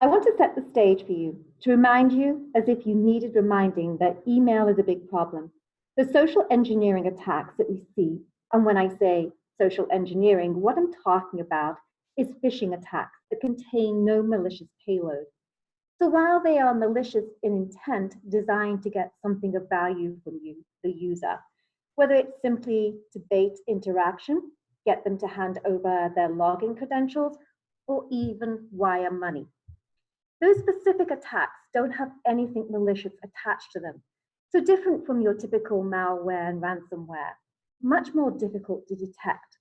I want to set the stage for you, to remind you, as if you needed reminding, that email is a big problem. The social engineering attacks that we see, and when I say social engineering, what I'm talking about is phishing attacks that contain no malicious payload. So while they are malicious in intent, designed to get something of value from you, the user, whether it's simply to bait interaction, get them to hand over their login credentials, or even wire money. Those specific attacks don't have anything malicious attached to them, so different from your typical malware and ransomware, much more difficult to detect.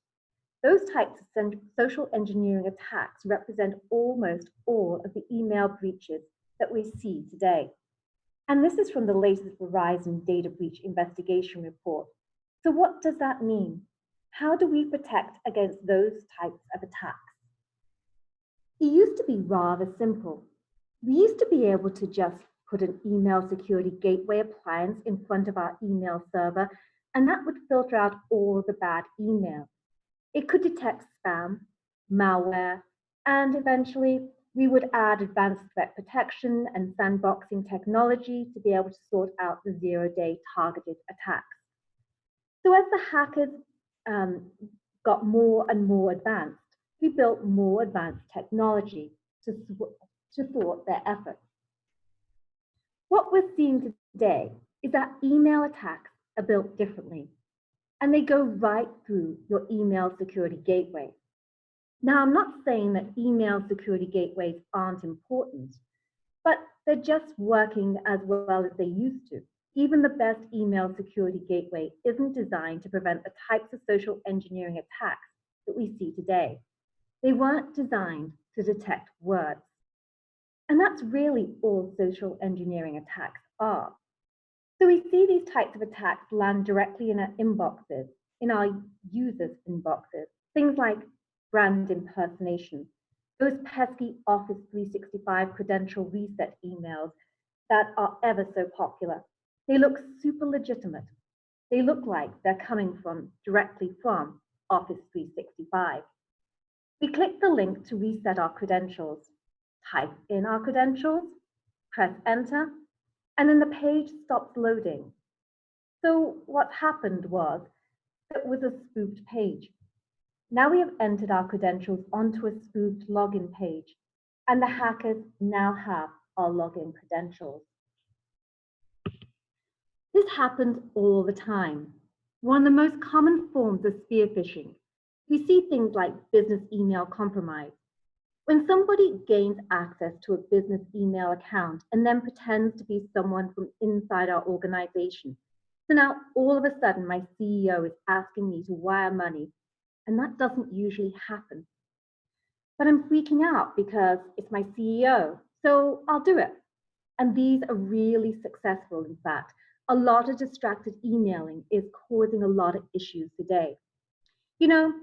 Those types of social engineering attacks represent almost all of the email breaches that we see today. And this is from the latest Verizon data breach investigation report. So what does that mean? How do we protect against those types of attacks? It used to be rather simple. We used to be able to just put an email security gateway appliance in front of our email server, and that would filter out all the bad email. It could detect spam, malware, and eventually we would add advanced threat protection and sandboxing technology to be able to sort out the zero-day targeted attacks. So as the hackers got more and more advanced, we built more advanced technology to thwart their efforts. What we're seeing today is that email attacks are built differently, and they go right through your email security gateway. Now, I'm not saying that email security gateways aren't important, but they're just working as well as they used to. Even the best email security gateway isn't designed to prevent the types of social engineering attacks that we see today. They weren't designed to detect words. And that's really all social engineering attacks are. So we see these types of attacks land directly in our inboxes, in our users' inboxes. Things like brand impersonation, those pesky Office 365 credential reset emails that are ever so popular. They look super legitimate. They look like they're coming directly from Office 365. We click the link to reset our credentials, type in our credentials, press enter, and then the page stops loading. So what happened was, it was a spoofed page. Now we have entered our credentials onto a spoofed login page, and the hackers now have our login credentials. This happens all the time. One of the most common forms of spear phishing. We see things like business email compromise. When somebody gains access to a business email account and then pretends to be someone from inside our organization. So now all of a sudden my CEO is asking me to wire money, and that doesn't usually happen. But I'm freaking out because it's my CEO, so I'll do it. And these are really successful, in fact. A lot of distracted emailing is causing a lot of issues today. You know,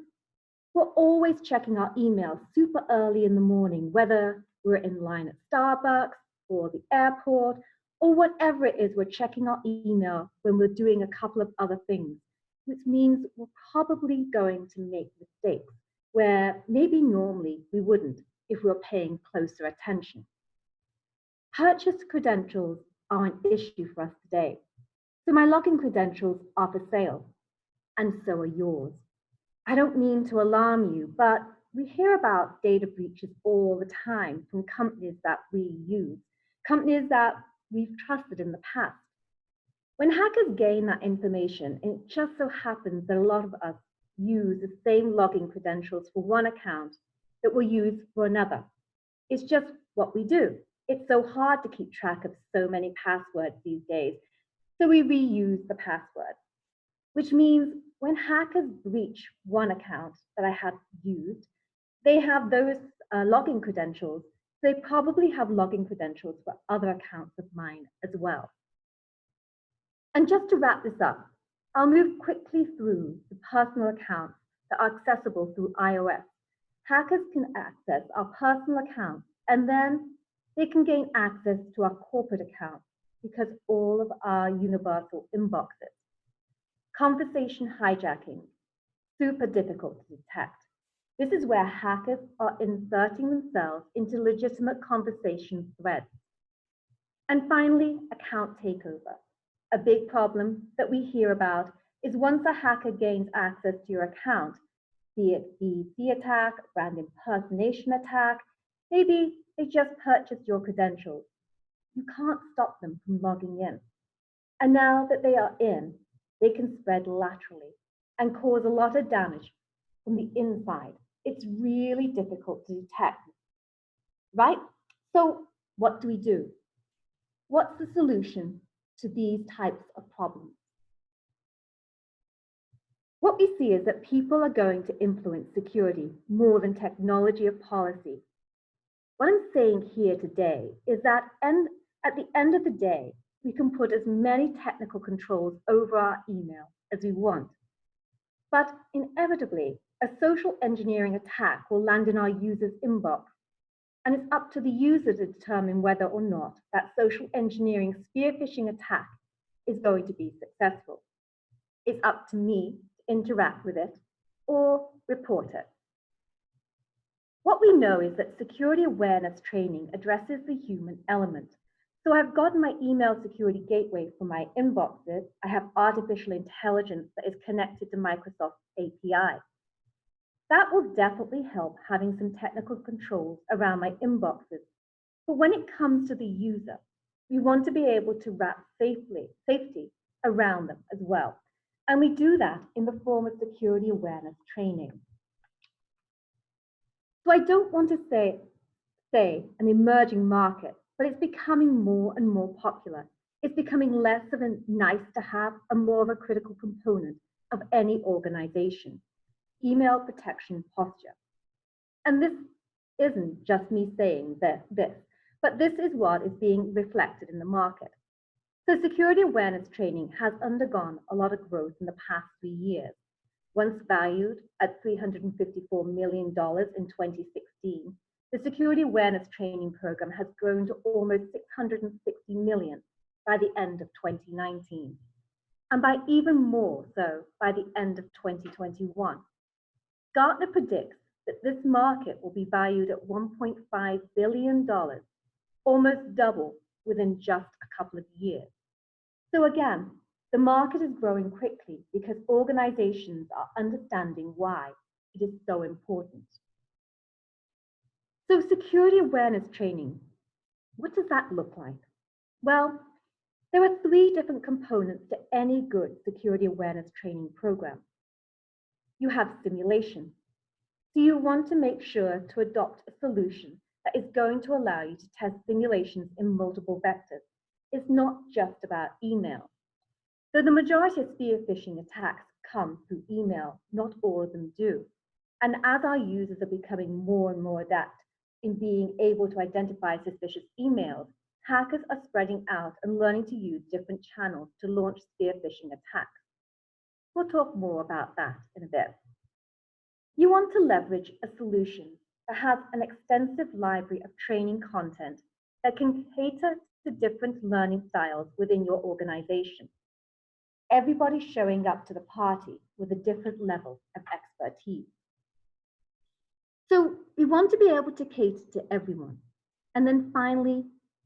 we're always checking our emails super early in the morning, whether we're in line at Starbucks or the airport or whatever it is, we're checking our email when we're doing a couple of other things, which means we're probably going to make mistakes where maybe normally we wouldn't if we were paying closer attention. Purchase credentials are an issue for us today. So my login credentials are for sale, and so are yours. I don't mean to alarm you, but we hear about data breaches all the time from companies that we use, companies that we've trusted in the past. When hackers gain that information, and it just so happens that a lot of us use the same login credentials for one account that we'll use for another. It's just what we do. It's so hard to keep track of so many passwords these days, so we reuse the password, which means when hackers breach one account that I have used, they have those login credentials. They probably have login credentials for other accounts of mine as well. And just to wrap this up, I'll move quickly through the personal accounts that are accessible through iOS. Hackers can access our personal accounts, and then they can gain access to our corporate accounts because all of our universal inboxes. Conversation hijacking, super difficult to detect. This is where hackers are inserting themselves into legitimate conversation threads. And finally, account takeover. A big problem that we hear about is once a hacker gains access to your account, be it DDoS attack, brand impersonation attack, maybe they just purchased your credentials. You can't stop them from logging in. And now that they are in, they can spread laterally and cause a lot of damage from the inside. It's really difficult to detect, right? So what do we do? What's the solution to these types of problems? What we see is that people are going to influence security more than technology or policy. What I'm saying here today is that at the end of the day, we can put as many technical controls over our email as we want. But inevitably, a social engineering attack will land in our user's inbox. And it's up to the user to determine whether or not that social engineering spear-phishing attack is going to be successful. It's up to me to interact with it or report it. What we know is that security awareness training addresses the human element. So I've got my email security gateway for my inboxes. I have artificial intelligence that is connected to Microsoft's API. That will definitely help having some technical controls around my inboxes. But when it comes to the user, we want to be able to wrap safety around them as well. And we do that in the form of security awareness training. So I don't want to say an emerging market, but it's becoming more and more popular. It's becoming less of a nice to have and more of a critical component of any organization. Email protection posture. And this isn't just me saying this, but this is what is being reflected in the market. So security awareness training has undergone a lot of growth in the past 3 years. Once valued at $354 million in 2016, the security awareness training program has grown to almost $660 million by the end of 2019, and by even more so by the end of 2021. Gartner predicts that this market will be valued at $1.5 billion, almost double within just a couple of years. So again, the market is growing quickly because organizations are understanding why it is so important. So security awareness training, what does that look like? Well, there are 3 different components to any good security awareness training program. You have simulation. So you want to make sure to adopt a solution that is going to allow you to test simulations in multiple vectors. It's not just about email. Though the majority of spear-phishing attacks come through email, not all of them do. And as our users are becoming more and more adept in being able to identify suspicious emails, hackers are spreading out and learning to use different channels to launch spear-phishing attacks. We'll talk more about that in a bit. You want to leverage a solution that has an extensive library of training content that can cater to different learning styles within your organization. Everybody's showing up to the party with a different level of expertise. So we want to be able to cater to everyone. And then finally,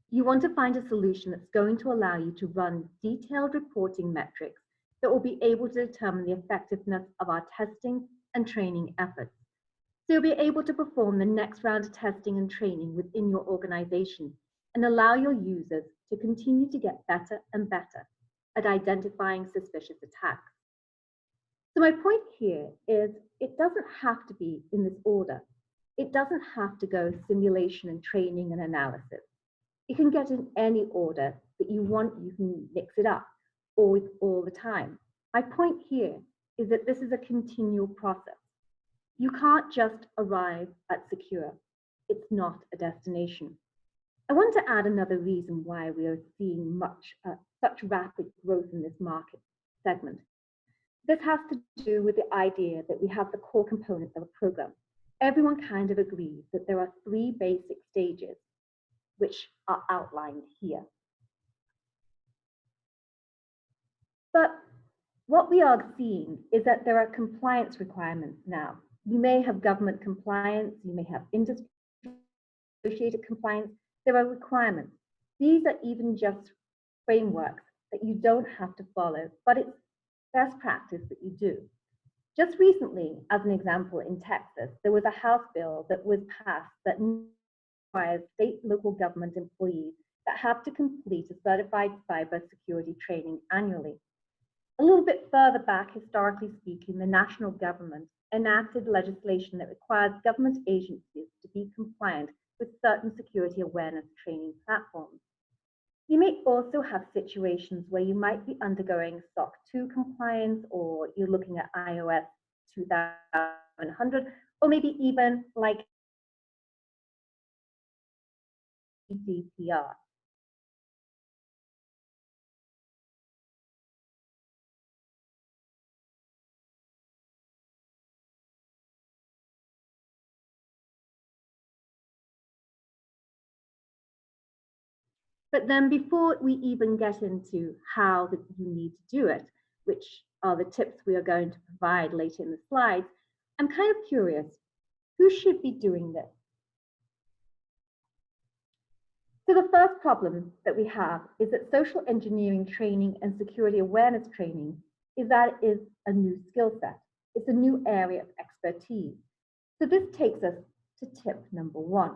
you want to find a solution that's going to allow you to run detailed reporting metrics that will be able to determine the effectiveness of our testing and training efforts. So you'll be able to perform the next round of testing and training within your organization and allow your users to continue to get better and better at identifying suspicious attacks. So my point here is it doesn't have to be in this order. It doesn't have to go simulation and training and analysis. You can get in any order that you want. You can mix it up all the time. My point here is that this is a continual process. You can't just arrive at secure. It's not a destination. I want to add another reason why we are seeing such rapid growth in this market segment. This has to do with the idea that we have the core components of a program. Everyone kind of agrees that there are 3 basic stages, which are outlined here. But what we are seeing is that there are compliance requirements now. You may have government compliance, you may have industry associated compliance. There are requirements. These are even just frameworks that you don't have to follow, but it's best practice that you do. Just recently, as an example, in Texas, there was a House bill that was passed that requires state and local government employees that have to complete a certified cybersecurity training annually. A little bit further back, historically speaking, the national government enacted legislation that requires government agencies to be compliant with certain security awareness training platforms. You may also have situations where you might be undergoing SOC 2 compliance, or you're looking at iOS 2100, or maybe even like GDPR. But then before we even get into how you need to do it, which are the tips we are going to provide later in the slides, I'm kind of curious, who should be doing this? So the first problem that we have is that social engineering training and security awareness training is that it is a new skill set. It's a new area of expertise. So this takes us to tip number 1.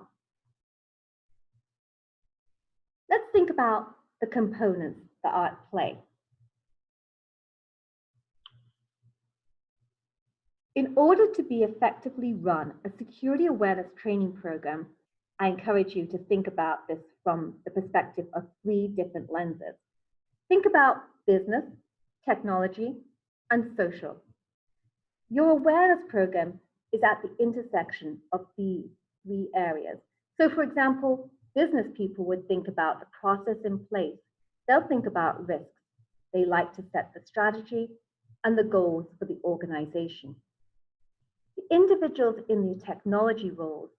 Let's think about the components that are at play. In order to be effectively run a security awareness training program, I encourage you to think about this from the perspective of 3 different lenses. Think about business, technology, and social. Your awareness program is at the intersection of these 3 areas. So for example, business people would think about the process in place. They'll think about risks. They like to set the strategy and the goals for the organization. The individuals in the technology roles,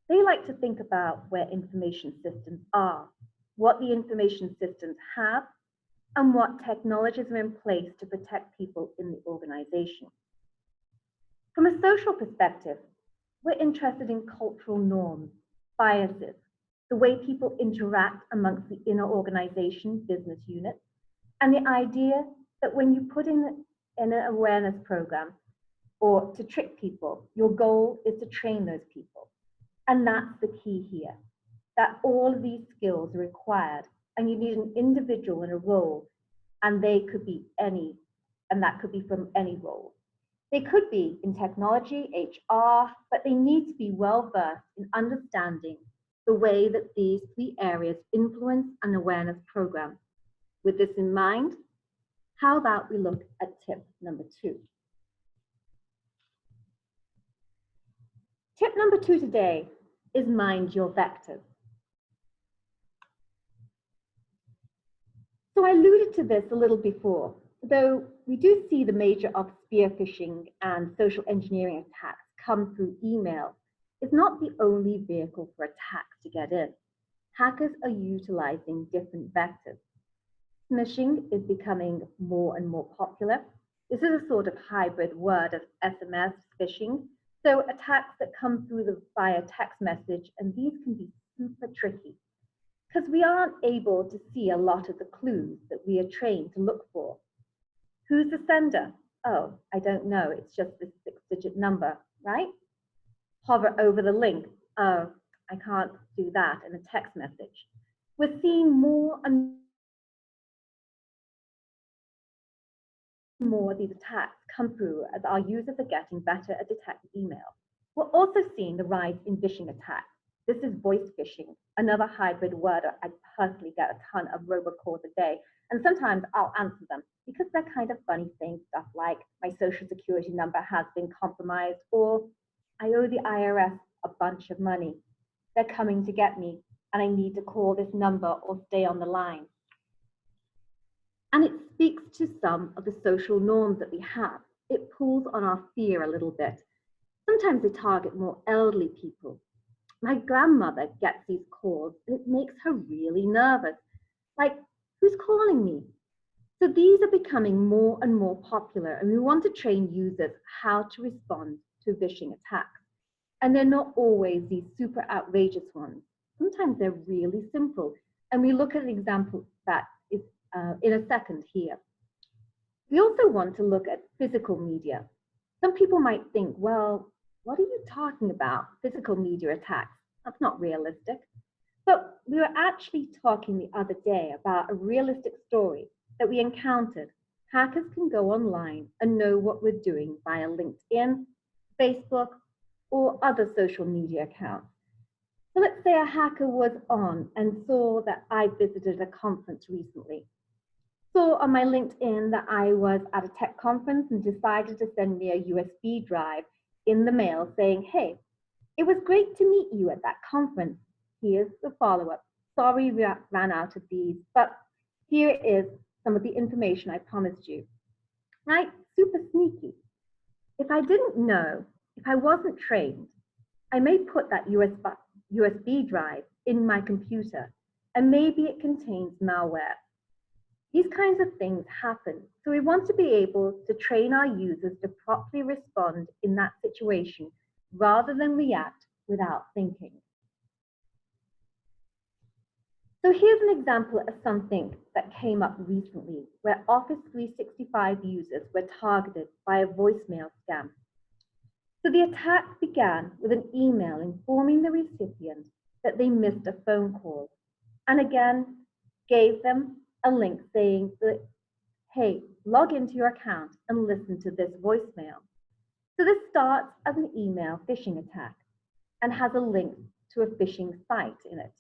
they like to think about where information systems are, what the information systems have, and what technologies are in place to protect people in the organization. From a social perspective, we're interested in cultural norms, biases, the way people interact amongst the inner organization business units, and the idea that when you put in an awareness program or to trick people, your goal is to train those people. And that's the key here, that all of these skills are required, and you need an individual in a role, and they could be any, and that could be from any role. They could be in technology, HR, but they need to be well-versed in understanding the way that these 3 areas influence an awareness program. With this in mind, how about we look at tip number 2? Tip number 2 today is mind your vectors. So I alluded to this a little before, though we do see the major of spear-phishing and social engineering attacks come through email. It's not the only vehicle for attacks to get in. Hackers are utilizing different vectors. Smishing is becoming more and more popular. This is a sort of hybrid word of SMS phishing. So attacks that come through via text message, and these can be super tricky because we aren't able to see a lot of the clues that we are trained to look for. Who's the sender? Oh, I don't know. It's just this 6-digit number, right? Hover over the link. Oh, I can't do that in a text message. We're seeing more and more of these attacks come through as our users are getting better at detecting email. We're also seeing the rise in phishing attacks. This is voice phishing, another hybrid word. I personally get a ton of robocalls a day, and sometimes I'll answer them because they're kind of funny things, stuff like my social security number has been compromised, or I owe the IRS a bunch of money. They're coming to get me, and I need to call this number or stay on the line. And it speaks to some of the social norms that we have. It pulls on our fear a little bit. Sometimes they target more elderly people. My grandmother gets these calls, and it makes her really nervous. Like, who's calling me? So these are becoming more and more popular, and we want to train users how to respond to phishing attacks. And they're not always these super outrageous ones. Sometimes they're really simple. And we look at an example that is in a second here. We also want to look at physical media. Some people might think, well, what are you talking about? Physical media attacks? That's not realistic. But we were actually talking the other day about a realistic story that we encountered. Hackers can go online and know what we're doing via LinkedIn, Facebook, or other social media accounts. So let's say a hacker was on and saw that I visited a conference recently. Saw on my LinkedIn that I was at a tech conference and decided to send me a USB drive in the mail saying, hey, it was great to meet you at that conference. Here's the follow-up. Sorry we ran out of these, but here is some of the information I promised you. Right? Super sneaky. If I didn't know, if I wasn't trained, I may put that USB drive in my computer and maybe it contains malware. These kinds of things happen, so we want to be able to train our users to properly respond in that situation rather than react without thinking. So here's an example of something that came up recently where Office 365 users were targeted by a voicemail scam. So the attack began with an email informing the recipient that they missed a phone call, and again gave them a link saying that, hey, log into your account and listen to this voicemail. So this starts as an email phishing attack and has a link to a phishing site in it.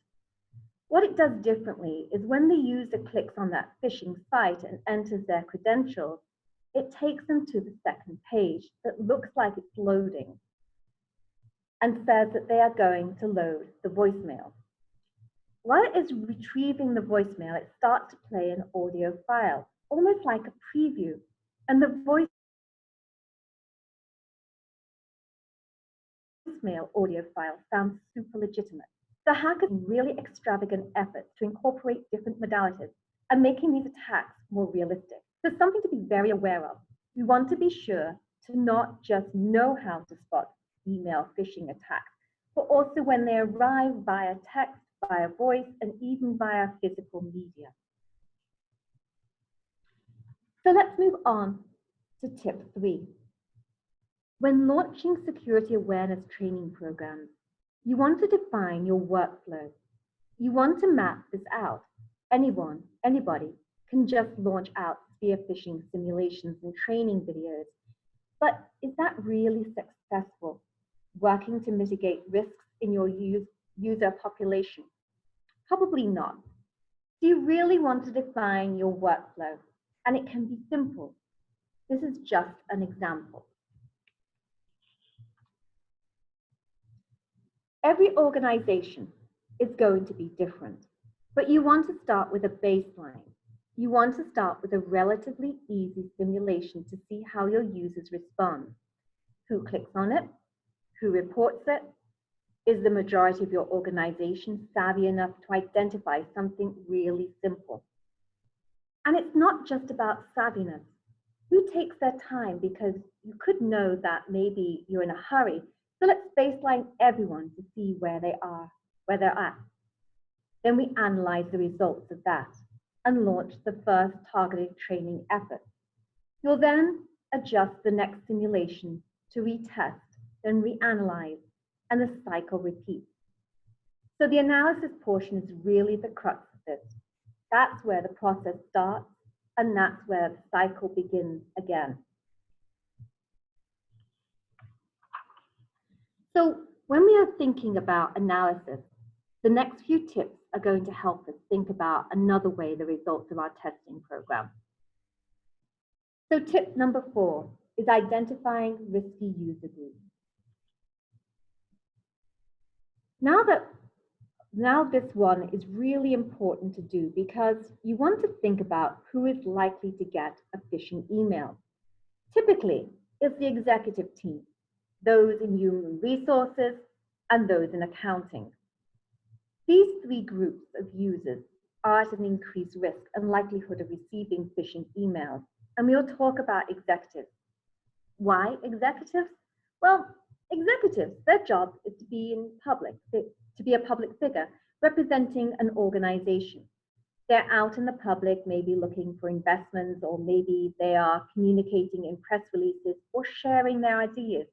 What it does differently is when the user clicks on that phishing site and enters their credentials, it takes them to the second page that looks like it's loading and says that they are going to load the voicemail. While it is retrieving the voicemail, it starts to play an audio file, almost like a preview, and the voicemail audio file sounds super legitimate. The hackers really extravagant efforts to incorporate different modalities and making these attacks more realistic. There's something to be very aware of. We want to be sure to not just know how to spot email phishing attacks, but also when they arrive via text, via voice, and even via physical media. So let's move on to tip 3. When launching security awareness training programs, you want to define your workflow. You want to map this out. Anyone, anybody can just launch out spear-phishing simulations and training videos. But is that really successful? Working to mitigate risks in your user population? Probably not. Do you really want to define your workflow? And it can be simple. This is just an example. Every organization is going to be different, but you want to start with a baseline. You want to start with a relatively easy simulation to see how your users respond. Who clicks on it? Who reports it? Is the majority of your organization savvy enough to identify something really simple? And it's not just about savviness. Who takes their time? Because you could know that maybe you're in a hurry. So let's baseline everyone to see where they are, where they're at. Then we analyze the results of that and launch the first targeted training effort. You'll then adjust the next simulation to retest, then reanalyze, and the cycle repeats. So the analysis portion is really the crux of this. That's where the process starts, and that's where the cycle begins again. So when we are thinking about analysis, the next few tips are going to help us think about another way the results of our testing program. So tip number 4 is identifying risky user groups. Now this one is really important to do because you want to think about who is likely to get a phishing email. Typically, it's the executive team, those in human resources, and those in accounting. These 3 groups of users are at an increased risk and likelihood of receiving phishing emails, and we'll talk about executives. Why executives? Well, Executives, their job is to be in public, to be a public figure representing an organization. They're out in the public, maybe looking for investments, or maybe they are communicating in press releases or sharing their ideas,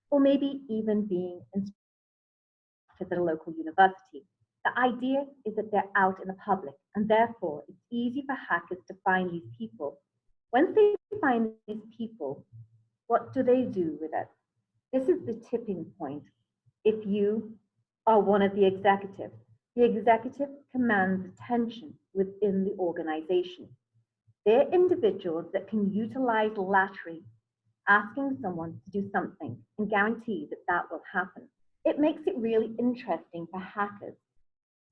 or maybe even being instructors at a local university. The idea is that they're out in the public, and therefore it's easy for hackers to find these people. Once they find these people, what do they do with it? This is the tipping point. If you are one of the executives commands attention within the organization. They're individuals that can utilize lattery, asking someone to do something and guarantee that that will happen. It makes it really interesting for hackers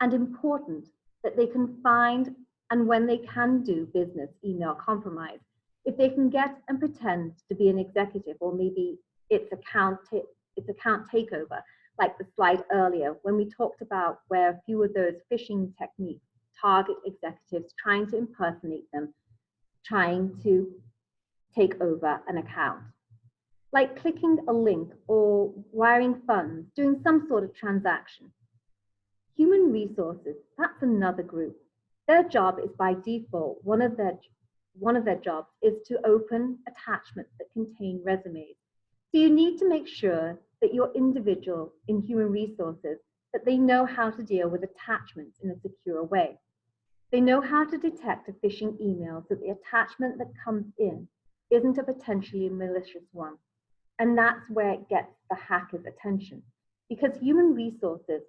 and important that they can find, and when they can do business email compromise, if they can get and pretend to be an executive, or maybe it's account takeover, like the slide earlier when we talked about where a few of those phishing techniques target executives trying to impersonate them, trying to take over an account. Like clicking a link or wiring funds, doing some sort of transaction. Human resources, that's another group. Their job is by default, one of their jobs is to open attachments that contain resumes. So you need to make sure that your individual in human resources, that they know how to deal with attachments in a secure way. They know how to detect a phishing email so the attachment that comes in isn't a potentially malicious one. And that's where it gets the hacker's attention. Because human resources,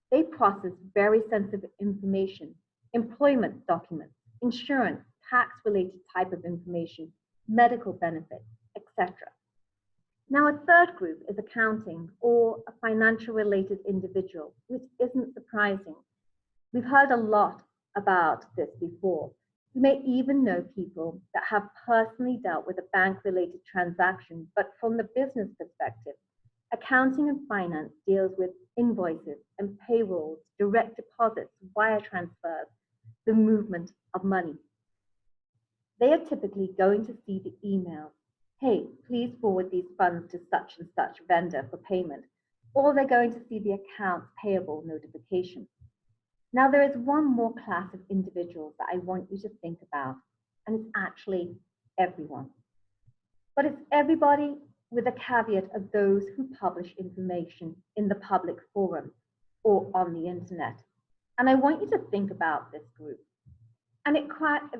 they process very sensitive information, employment documents, insurance, tax-related type of information, medical benefits, etc. Now, a third group is accounting or a financial-related individual, which isn't surprising. We've heard a lot about this before. You may even know people that have personally dealt with a bank-related transaction, but from the business perspective, accounting and finance deals with invoices and payrolls, direct deposits, wire transfers, the movement of money. They are typically going to see the email, hey, please forward these funds to such and such vendor for payment, or they're going to see the accounts payable notification. Now, there is one more class of individuals that I want you to think about, and it's actually everyone. But it's everybody with a caveat of those who publish information in the public forum or on the internet. And I want you to think about this group. And it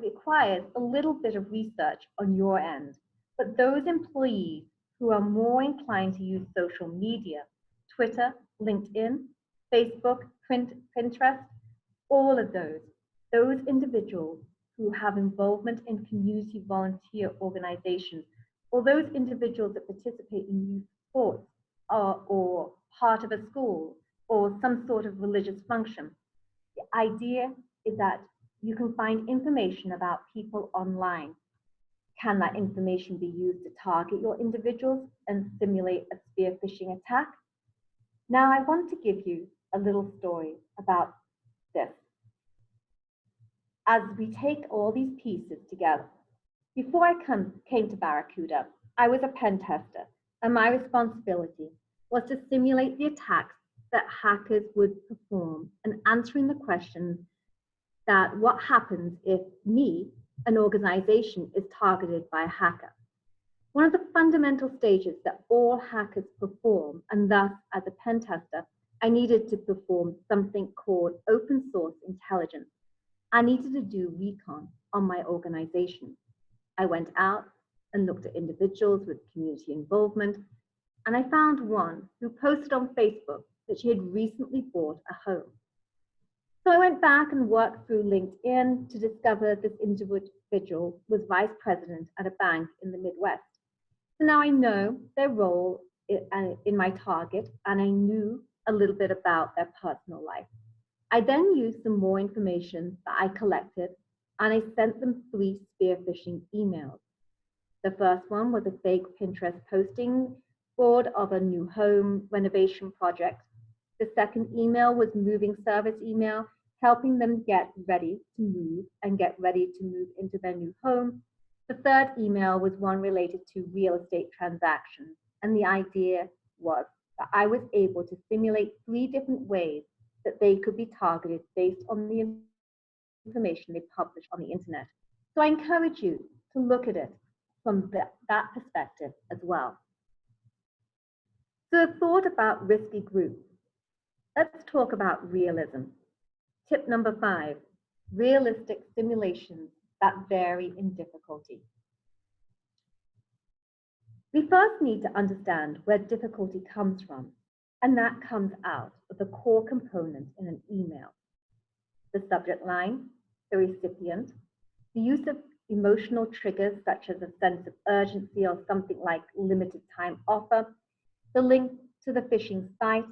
requires a little bit of research on your end. But those employees who are more inclined to use social media, Twitter, LinkedIn, Facebook, Pinterest, all of those individuals who have involvement in community volunteer organizations, or those individuals that participate in youth sports or part of a school or some sort of religious function. The idea is that you can find information about people online. Can that information be used to target your individuals and simulate a spear-phishing attack? Now, I want to give you a little story about this. As we take all these pieces together, before I came to Barracuda, I was a pen tester, and my responsibility was to simulate the attacks that hackers would perform and answering the questions that what happens if me, an organization, is targeted by a hacker. One of the fundamental stages that all hackers perform, and thus as a pen tester, I needed to perform something called open source intelligence. I needed to do recon on my organization. I went out and looked at individuals with community involvement, and I found one who posted on Facebook that she had recently bought a home. So I went back and worked through LinkedIn to discover this individual was vice president at a bank in the Midwest. So now I know their role in my target, and I knew a little bit about their personal life. I then used some more information that I collected, and I sent them 3 spear-phishing emails. The first one was a fake Pinterest posting board of a new home renovation project. The second email was moving service email, helping them get ready to move and get ready to move into their new home. The third email was one related to real estate transactions, and the idea was that I was able to simulate 3 different ways that they could be targeted based on the information they publish on the internet. So I encourage you to look at it from that perspective as well. So a thought about risky groups. Let's talk about realism. Tip number 5, realistic simulations that vary in difficulty. We first need to understand where difficulty comes from, and that comes out of the core components in an email. The subject line, the recipient, the use of emotional triggers such as a sense of urgency or something like limited time offer, the link to the phishing site,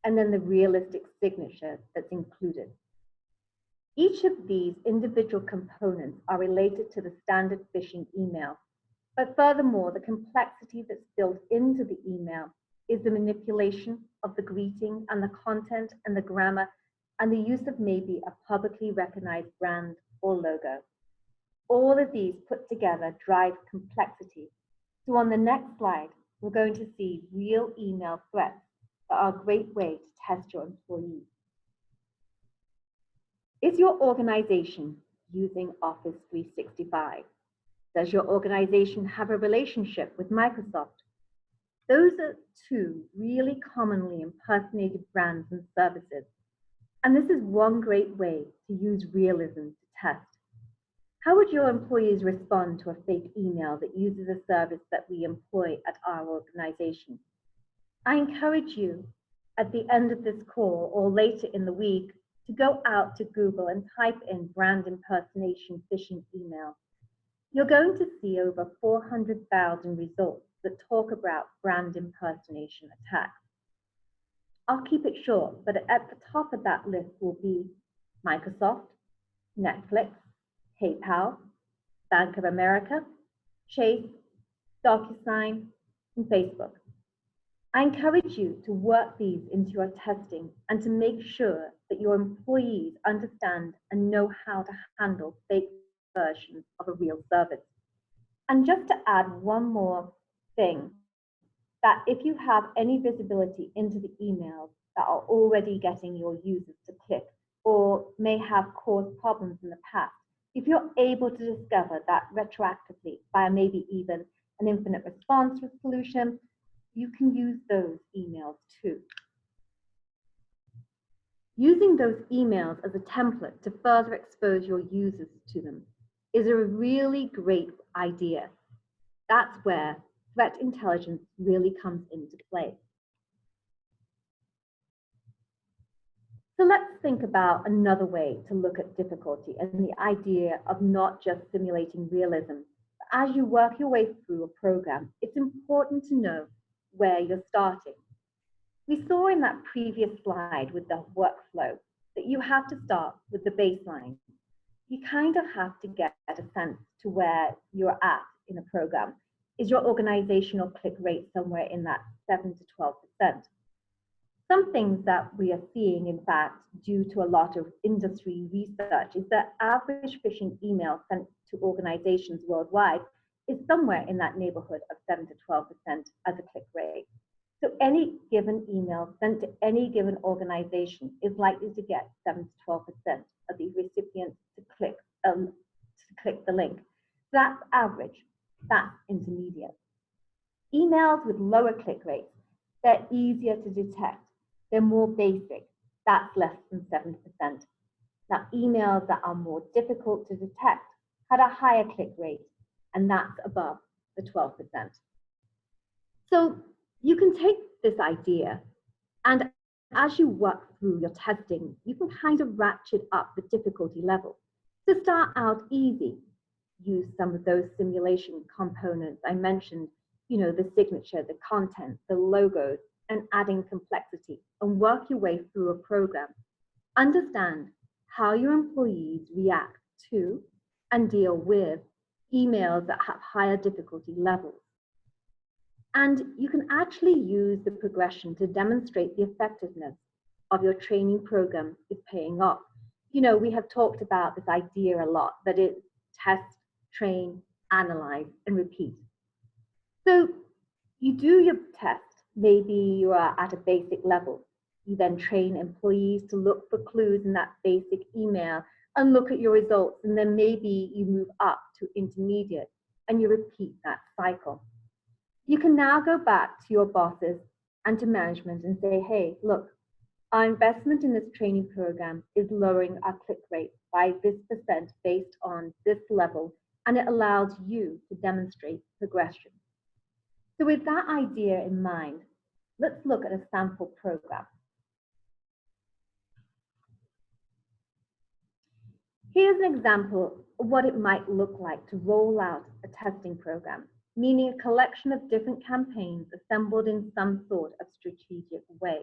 and then the realistic signature that's included. Each of these individual components are related to the standard phishing email, but furthermore, the complexity that's built into the email is the manipulation of the greeting and the content and the grammar and the use of maybe a publicly recognized brand or logo. All of these put together drive complexity. So on the next slide, we're going to see real email threats that are a great way to test your employees. Is your organization using Office 365? Does your organization have a relationship with Microsoft? Those are 2 really commonly impersonated brands and services. And this is one great way to use realism to test. How would your employees respond to a fake email that uses a service that we employ at our organization? I encourage you at the end of this call or later in the week to go out to Google and type in brand impersonation phishing email. You're going to see over 400,000 results that talk about brand impersonation attacks. I'll keep it short, but at the top of that list will be Microsoft, Netflix, PayPal, Bank of America, Chase, DocuSign, and Facebook. I encourage you to work these into your testing and to make sure that your employees understand and know how to handle fake versions of a real service. And just to add one more thing, that if you have any visibility into the emails that are already getting your users to click or may have caused problems in the past, if you're able to discover that retroactively via maybe even an infinite response solution, you can use those emails too. Using those emails as a template to further expose your users to them is a really great idea. That's where threat intelligence really comes into play. So let's think about another way to look at difficulty and the idea of not just simulating realism. As you work your way through a program, it's important to know where you're starting. We saw in that previous slide with the workflow that you have to start with the baseline. You kind of have to get a sense to where you're at in a program. Is your organizational click rate somewhere in that 7 to 12%? Some things that we are seeing, in fact, due to a lot of industry research, is that average phishing email sent to organizations worldwide is somewhere in that neighborhood of 7 to 12% as a click rate. So any given email sent to any given organization is likely to get 7 to 12% of the recipients to click the link. So that's average, that's intermediate. Emails with lower click rates, they're easier to detect. They're more basic, that's less than 7%. Now, emails that are more difficult to detect had a higher click rate, and that's above the 12%. So you can take this idea, and as you work through your testing, you can kind of ratchet up the difficulty level. To start out easy, use some of those simulation components I mentioned, the signature, the content, the logos, and adding complexity, and work your way through a program. Understand how your employees react to and deal with emails that have higher difficulty levels. And you can actually use the progression to demonstrate the effectiveness of your training program is paying off. We have talked about this idea a lot, that it's test, train, analyze, and repeat. So you do your test, Maybe you are at a basic level. You then train employees to look for clues in that basic email and look at your results, and then maybe you move up to intermediate and you repeat that cycle. You can now go back to your bosses and to management and say, hey, look, our investment in this training program is lowering our click rate by this % based on this level, and it allows you to demonstrate progression. So with that idea in mind, let's look at a sample program. Here's an example of what it might look like to roll out a testing program, meaning a collection of different campaigns assembled in some sort of strategic way.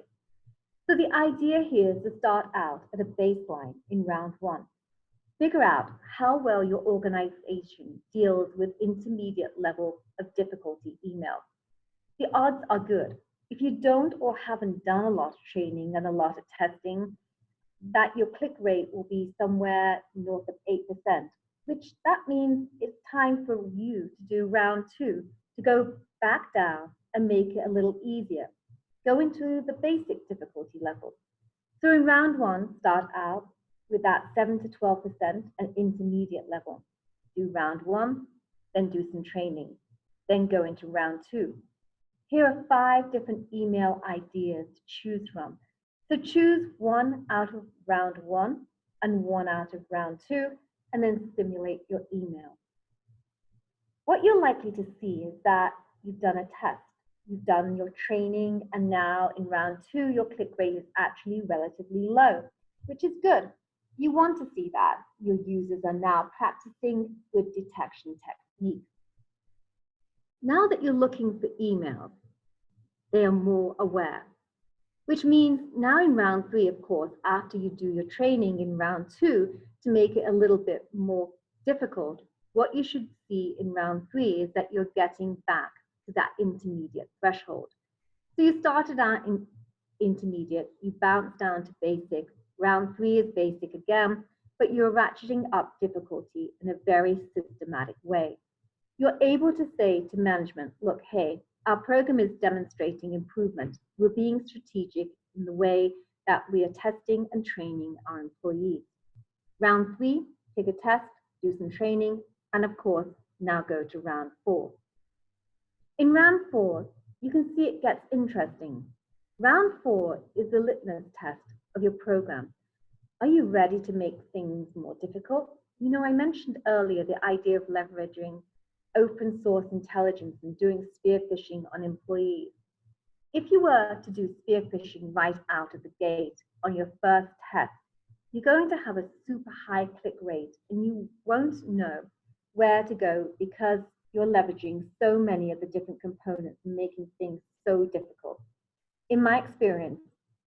So the idea here is to start out at a baseline in round one. Figure out how well your organization deals with intermediate level of difficulty email. The odds are good. If you don't or haven't done a lot of training and a lot of testing, that your click rate will be somewhere north of 8%, which that means it's time for you to do round two, to go back down and make it a little easier. Go into the basic difficulty level. So in round one, start out with that 7 to 12% and intermediate level. Do round one, then do some training, then go into round two. Here are 5 different email ideas to choose from. So choose one out of round one and one out of round two, and then simulate your email. What you're likely to see is that you've done a test, you've done your training, and now in round two, your click rate is actually relatively low, which is good. You want to see that your users are now practicing good detection techniques. Now that you're looking for emails, they are more aware, which means now in round three, of course, after you do your training in round two, to make it a little bit more difficult, what you should see in round three is that you're getting back to that intermediate threshold. So you started out in intermediate, you bounce down to basic, round three is basic again, but you're ratcheting up difficulty in a very systematic way. You're able to say to management, look, hey, our program is demonstrating improvement. We're being strategic in the way that we are testing and training our employees. Round three, take a test, do some training, and of course, now go to round four. In round four, you can see it gets interesting. Round four is the litmus test of your program. Are you ready to make things more difficult? You know, I mentioned earlier the idea of leveraging open source intelligence and doing spear-phishing on employees. If you were to do spear-phishing right out of the gate on your first test, you're going to have a super high click rate and you won't know where to go because you're leveraging so many of the different components and making things so difficult. In my experience,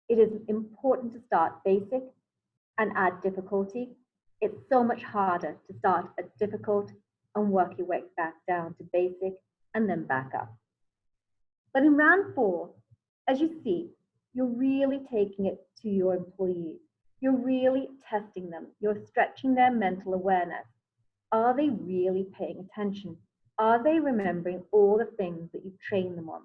it is important to start basic and add difficulty. It's so much harder to start at difficult and work your way back down to basic and then back up. But in round four, as you see, you're really taking it to your employees. You're really testing them. You're stretching their mental awareness. Are they really paying attention? Are they remembering all the things that you've trained them on?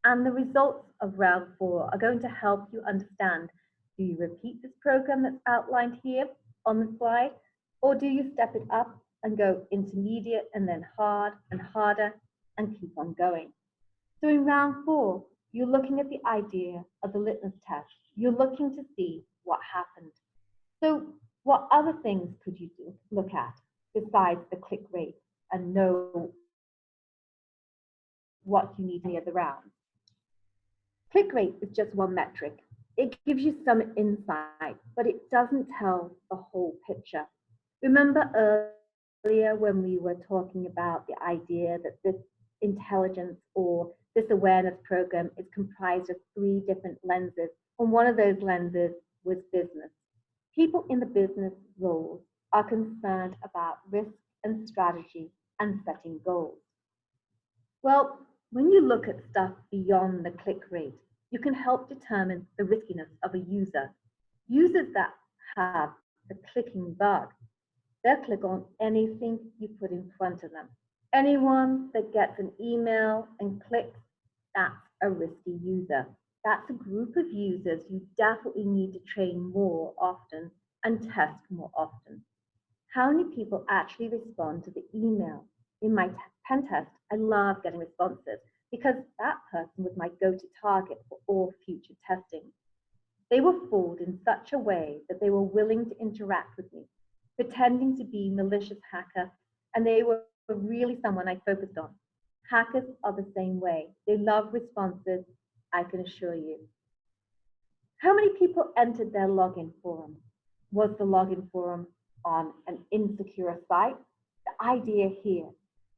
And the results of round four are going to help you understand, do you repeat this program that's outlined here on the slide, or do you step it up and go intermediate and then hard and harder and keep on going? So in round four, you're looking at the idea of the litmus test. You're looking to see what happened. So what other things could you look at besides the click rate and know what you need in the other rounds? Click rate is just one metric. It gives you some insight, but it doesn't tell the whole picture. Remember earlier when we were talking about the idea that this intelligence or this awareness program is comprised of 3 different lenses, and one of those lenses was business. People in the business roles are concerned about risk and strategy and setting goals. Well, when you look at stuff beyond the click rate, you can help determine the riskiness of a user. Users that have the clicking bug, they'll click on anything you put in front of them. Anyone that gets an email and clicks, that's a risky user. That's a group of users you definitely need to train more often and test more often. How many people actually respond to the email? In my pen test, I love getting responses because that person was my go-to target for all future testing. They were fooled in such a way that they were willing to interact with me, pretending to be malicious hacker, and they were really someone I focused on. Hackers are the same way. They love responses, I can assure you. How many people entered their login form? Was the login form on an insecure site? The idea here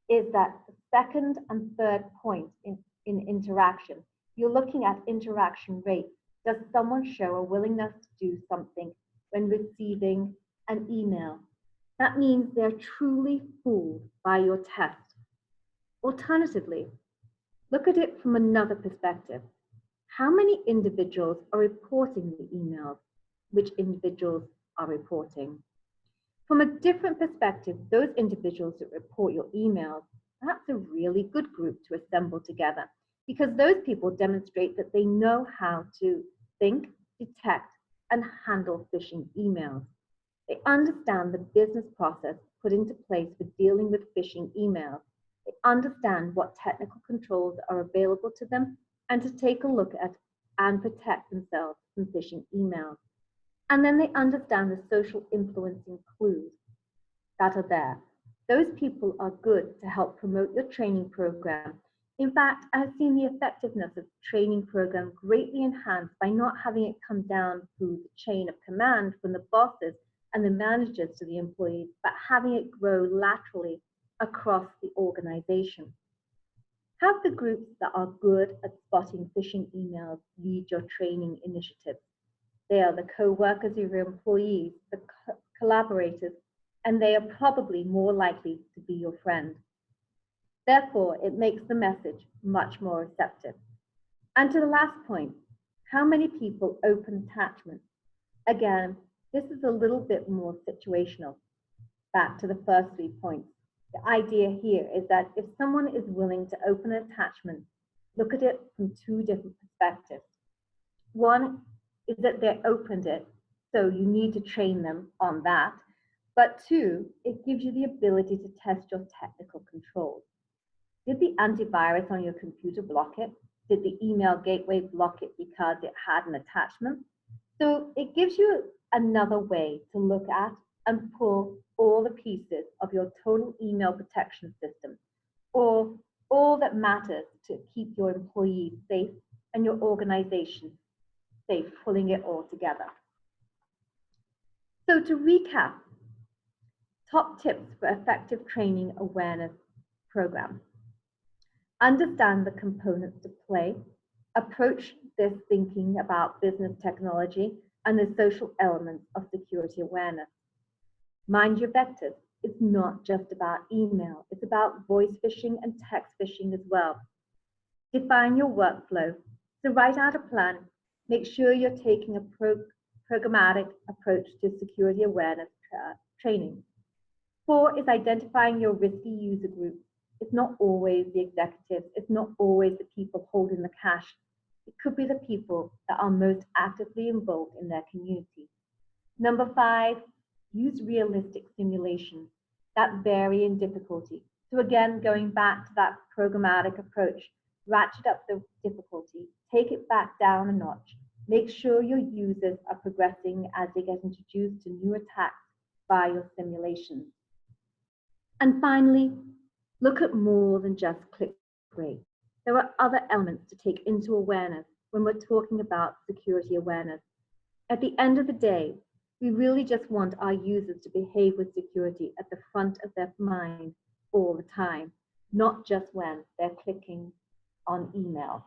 is that the second and third point in interaction, you're looking at interaction rate. Does someone show a willingness to do something when receiving an email? That means they're truly fooled by your test. Alternatively, look at it from another perspective. How many individuals are reporting the emails? Which individuals are reporting? From a different perspective, those individuals that report your emails, that's a really good group to assemble together because those people demonstrate that they know how to think, detect, and handle phishing emails. They understand the business process put into place for dealing with phishing emails. They understand what technical controls are available to them and to take a look at and protect themselves from phishing emails. And then they understand the social influencing clues that are there. Those people are good to help promote your training program. In fact, I've seen the effectiveness of training program greatly enhanced by not having it come down through the chain of command from the bosses and the managers to the employees, but having it grow laterally across the organization. Have the groups that are good at spotting phishing emails lead your training initiatives. They are the co-workers of your employees, the collaborators, and they are probably more likely to be your friend. Therefore, it makes the message much more receptive. And to the last point, how many people open attachments? Again, this is a little bit more situational. Back to the first 3 points. The idea here is that if someone is willing to open an attachment, look at it from 2 different perspectives. One is that they opened it, so you need to train them on that. But 2, it gives you the ability to test your technical controls. Did the antivirus on your computer block it? Did the email gateway block it because it had an attachment? So it gives you another way to look at and pull all the pieces of your total email protection system, or all that matters to keep your employees safe and your organization safe, pulling it all together. So to recap, top tips for effective training awareness program. Understand the components to play, approach this thinking about business technology and the social elements of security awareness. Mind your vectors. It's not just about email. It's about voice phishing and text phishing as well. Define your workflow. So write out a plan. Make sure you're taking a programmatic approach to security awareness training. 4 is identifying your risky user group. It's not always the executives. It's not always the people holding the cash. It could be the people that are most actively involved in their community. Number 5, use realistic simulations that vary in difficulty. So again, going back to that programmatic approach, ratchet up the difficulty, take it back down a notch. Make sure your users are progressing as they get introduced to new attacks by your simulations. And finally, look at more than just click rate. There are other elements to take into awareness when we're talking about security awareness. At the end of the day, we really just want our users to behave with security at the front of their mind all the time, not just when they're clicking on email.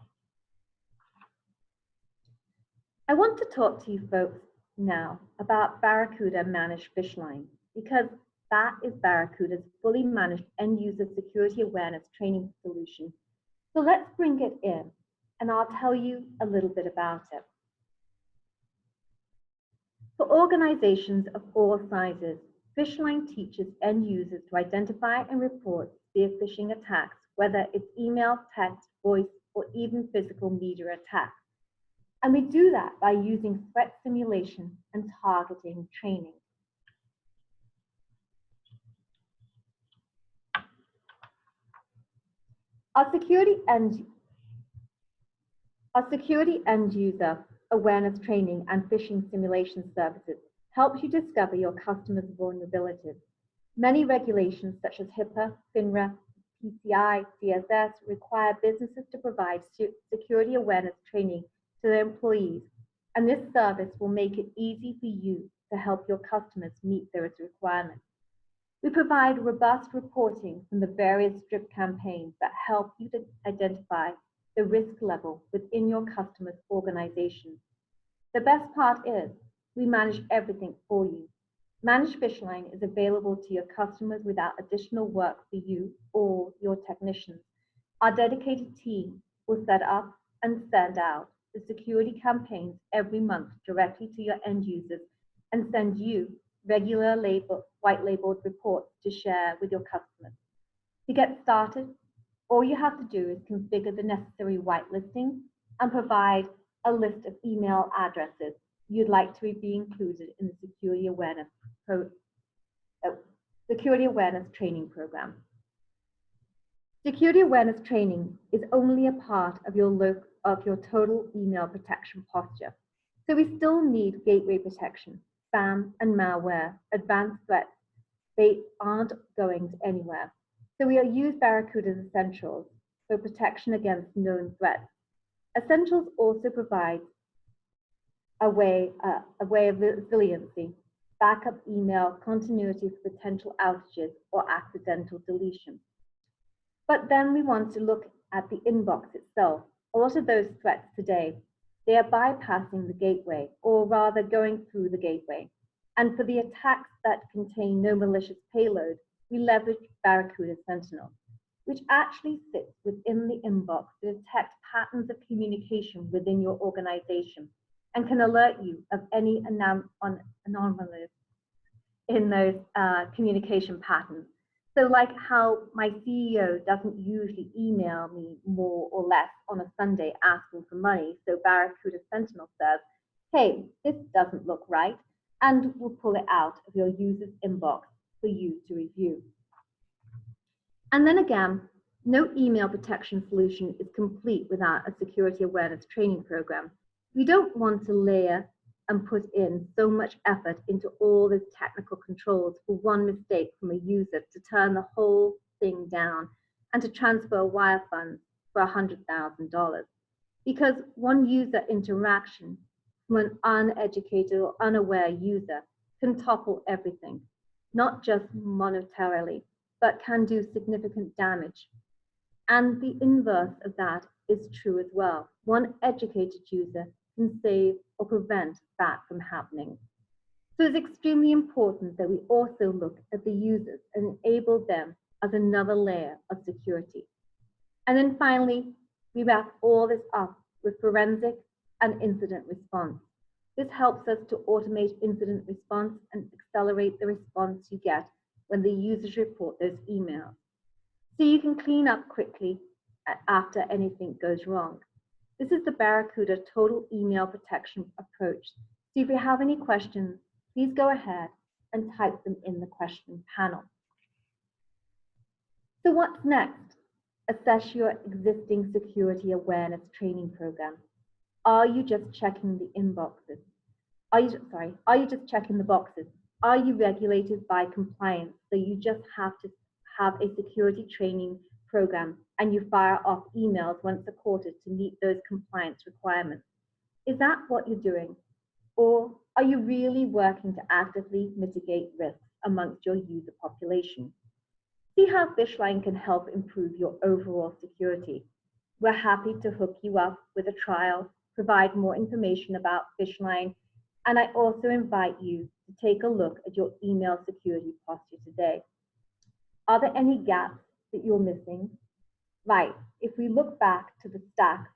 I want to talk to you folks now about Barracuda Managed Fish Line, because that is Barracuda's fully managed end-user security awareness training solution. So let's bring it in, and I'll tell you a little bit about it. For organizations of all sizes, Fishline teaches end users to identify and report spear phishing attacks, whether it's email, text, voice, or even physical media attacks. And we do that by using threat simulation and targeting training. Our security end user awareness training and phishing simulation services helps you discover your customers' vulnerabilities. Many regulations such as HIPAA, FINRA, PCI, CSS require businesses to provide security awareness training to their employees, and this service will make it easy for you to help your customers meet those requirements. We provide robust reporting from the various drip campaigns that help you to identify the risk level within your customer's organization. The best part is we manage everything for you. Managed Phishline is available to your customers without additional work for you or your technicians. Our dedicated team will set up and send out the security campaigns every month directly to your end users and send you regular white labeled reports to share with your customers. To get started, all you have to do is configure the necessary whitelisting and provide a list of email addresses you'd like to be included in the Security Awareness Training Program. Security Awareness Training is only a part of your total email protection posture. So we still need gateway protection, spam and malware, advanced threats. They aren't going anywhere. So we use Barracuda's Essentials for protection against known threats. Essentials also provides a way of resiliency, backup email continuity for potential outages or accidental deletion. But then we want to look at the inbox itself. A lot of those threats today, they are bypassing the gateway, or rather going through the gateway. And for the attacks that contain no malicious payload, we leverage Barracuda Sentinel, which actually sits within the inbox to detect patterns of communication within your organization and can alert you of any anomalies in those communication patterns. So like how my CEO doesn't usually email me more or less on a Sunday asking for money, so Barracuda Sentinel says, hey, this doesn't look right, and will pull it out of your user's inbox for you to review. And then again, no email protection solution is complete without a security awareness training program. We don't want to layer and put in so much effort into all the technical controls for one mistake from a user to turn the whole thing down and to transfer wire funds for $100,000. Because one user interaction from an uneducated or unaware user can topple everything, not just monetarily, but can do significant damage. And the inverse of that is true as well. One educated user can save or prevent that from happening. So it's extremely important that we also look at the users and enable them as another layer of security. And then finally, we wrap all this up with forensic and incident response. This helps us to automate incident response and accelerate the response you get when the users report those emails. So you can clean up quickly after anything goes wrong. This is the Barracuda Total Email Protection approach. So if you have any questions, please go ahead and type them in the question panel. So what's next? Assess your existing security awareness training program. Are you just checking the inboxes? Are you just checking the boxes? Are you regulated by compliance? So you just have to have a security training program and you fire off emails once a quarter to meet those compliance requirements. Is that what you're doing? Or are you really working to actively mitigate risks amongst your user population? See how Phishline can help improve your overall security. We're happy to hook you up with a trial, provide more information about Phishline, and I also invite you to take a look at your email security posture today. Are there any gaps that you're missing? Right, if we look back to the stack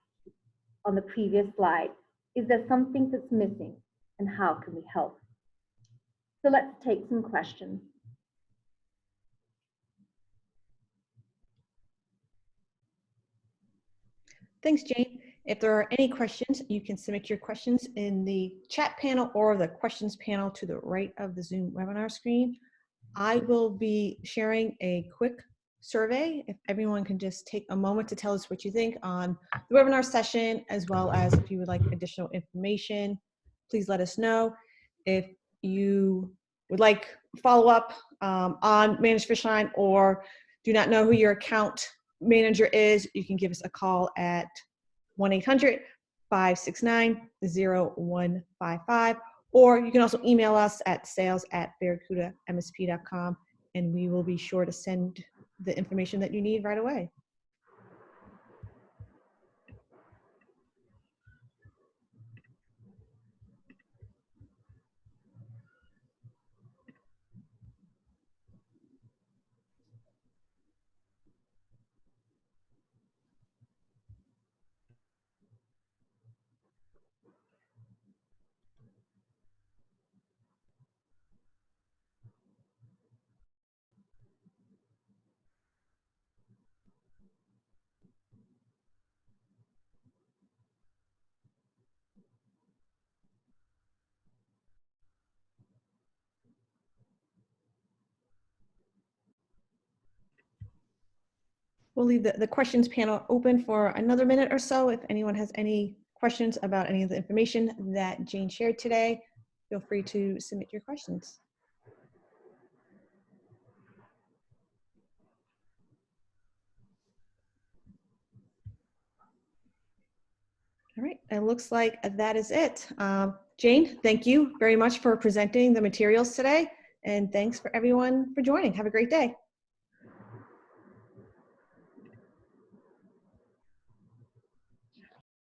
on the previous slide, is there something that's missing and how can we help? So let's take some questions. Thanks, Jane. If there are any questions, you can submit your questions in the chat panel or the questions panel to the right of the Zoom webinar screen. I will be sharing a quick survey. If everyone can just take a moment to tell us what you think on the webinar session, as well as if you would like additional information, please let us know. If you would like follow up on Managed Fish Line or do not know who your account manager is, you can give us a call at 1-800-569-0155, or you can also email us at sales@barracudamsp.com, and we will be sure to send the information that you need right away. We'll leave the questions panel open for another minute or so. If anyone has any questions about any of the information that Jane shared today, feel free to submit your questions. All right, it looks like that is it. Jane, thank you very much for presenting the materials today, and thanks for everyone for joining. Have a great day.